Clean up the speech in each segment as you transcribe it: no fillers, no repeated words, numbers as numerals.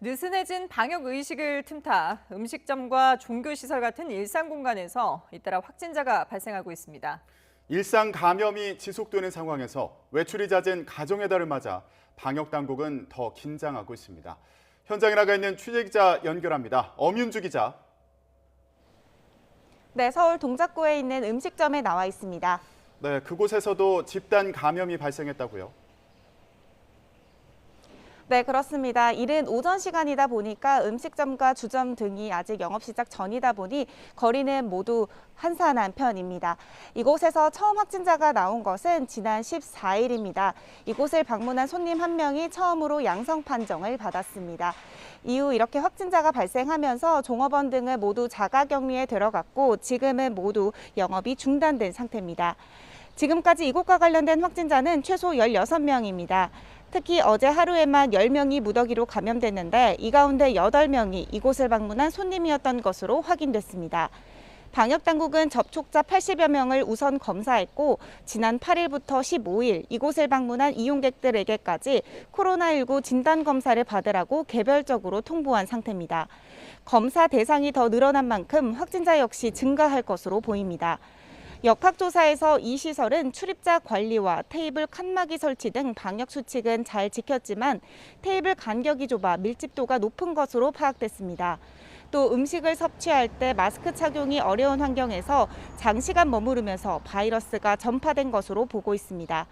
느슨해진 방역 의식을 틈타 음식점과 종교시설 같은 일상 공간에서 잇따라 확진자가 발생하고 있습니다. 일상 감염이 지속되는 상황에서 외출이 잦은 가정의 달을 맞아 방역 당국은 더 긴장하고 있습니다. 현장에 나가 있는 취재기자 연결합니다. 엄윤주 기자. 네, 서울 동작구에 있는 음식점에 나와 있습니다. 네, 그곳에서도 집단 감염이 발생했다고요? 네, 그렇습니다. 이른 오전 시간이다 보니까 음식점과 주점 등이 아직 영업 시작 전이다 보니 거리는 모두 한산한 편입니다. 이곳에서 처음 확진자가 나온 것은 지난 14일입니다. 이곳을 방문한 손님 한 명이 처음으로 양성 판정을 받았습니다. 이후 이렇게 확진자가 발생하면서 종업원 등은 모두 자가격리에 들어갔고 지금은 모두 영업이 중단된 상태입니다. 지금까지 이곳과 관련된 확진자는 최소 16명입니다. 특히 어제 하루에만 10명이 무더기로 감염됐는데 이 가운데 8명이 이곳을 방문한 손님이었던 것으로 확인됐습니다. 방역당국은 접촉자 80여 명을 우선 검사했고 지난 8일부터 15일 이곳을 방문한 이용객들에게까지 코로나19 진단검사를 받으라고 개별적으로 통보한 상태입니다. 검사 대상이 더 늘어난 만큼 확진자 역시 증가할 것으로 보입니다. 역학조사에서 이 시설은 출입자 관리와 테이블 칸막이 설치 등 방역 수칙은 잘 지켰지만 테이블 간격이 좁아 밀집도가 높은 것으로 파악됐습니다. 또 음식을 섭취할 때 마스크 착용이 어려운 환경에서 장시간 머무르면서 바이러스가 전파된 것으로 보고 있습니다.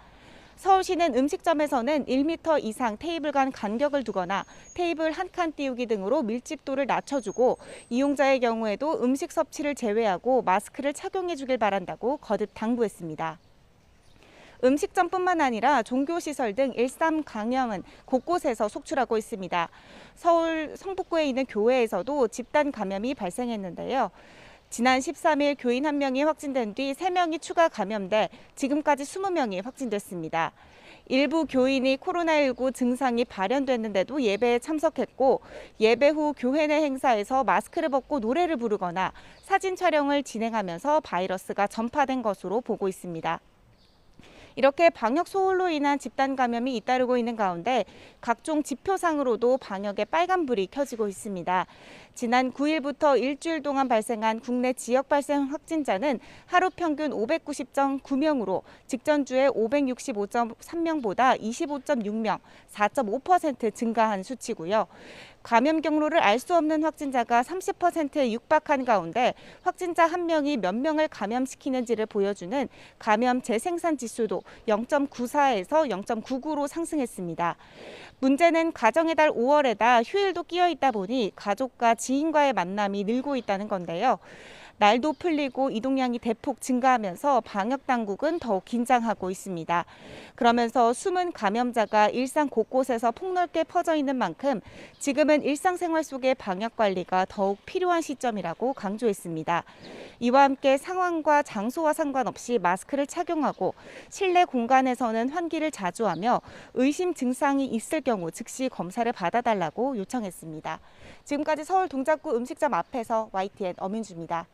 서울시는 음식점에서는 1m 이상 테이블 간 간격을 두거나 테이블 한 칸 띄우기 등으로 밀집도를 낮춰주고 이용자의 경우에도 음식 섭취를 제외하고 마스크를 착용해 주길 바란다고 거듭 당부했습니다. 음식점뿐만 아니라 종교시설 등 일상 감염은 곳곳에서 속출하고 있습니다. 서울 성북구에 있는 교회에서도 집단 감염이 발생했는데요. 지난 13일 교인 1명이 확진된 뒤 3명이 추가 감염돼 지금까지 20명이 확진됐습니다. 일부 교인이 코로나19 증상이 발현됐는데도 예배에 참석했고 예배 후 교회 내 행사에서 마스크를 벗고 노래를 부르거나 사진 촬영을 진행하면서 바이러스가 전파된 것으로 보고 있습니다. 이렇게 방역 소홀로 인한 집단 감염이 잇따르고 있는 가운데 각종 지표상으로도 방역의 빨간불이 켜지고 있습니다. 지난 9일부터 일주일 동안 발생한 국내 지역 발생 확진자는 하루 평균 590.9명으로 직전주에 565.3명보다 25.6명, 4.5% 증가한 수치고요. 감염 경로를 알 수 없는 확진자가 30%에 육박한 가운데 확진자 한 명이 몇 명을 감염시키는지를 보여주는 감염 재생산 지수도 0.94에서 0.99로 상승했습니다. 문제는 가정의 달 5월에다 휴일도 끼어 있다 보니 가족과 지인과의 만남이 늘고 있다는 건데요. 날도 풀리고 이동량이 대폭 증가하면서 방역당국은 더욱 긴장하고 있습니다. 그러면서 숨은 감염자가 일상 곳곳에서 폭넓게 퍼져 있는 만큼 지금은 일상생활 속의 방역관리가 더욱 필요한 시점이라고 강조했습니다. 이와 함께 상황과 장소와 상관없이 마스크를 착용하고 실내 공간에서는 환기를 자주 하며 의심 증상이 있을 경우 즉시 검사를 받아달라고 요청했습니다. 지금까지 서울 동작구 음식점 앞에서 YTN 엄윤주입니다.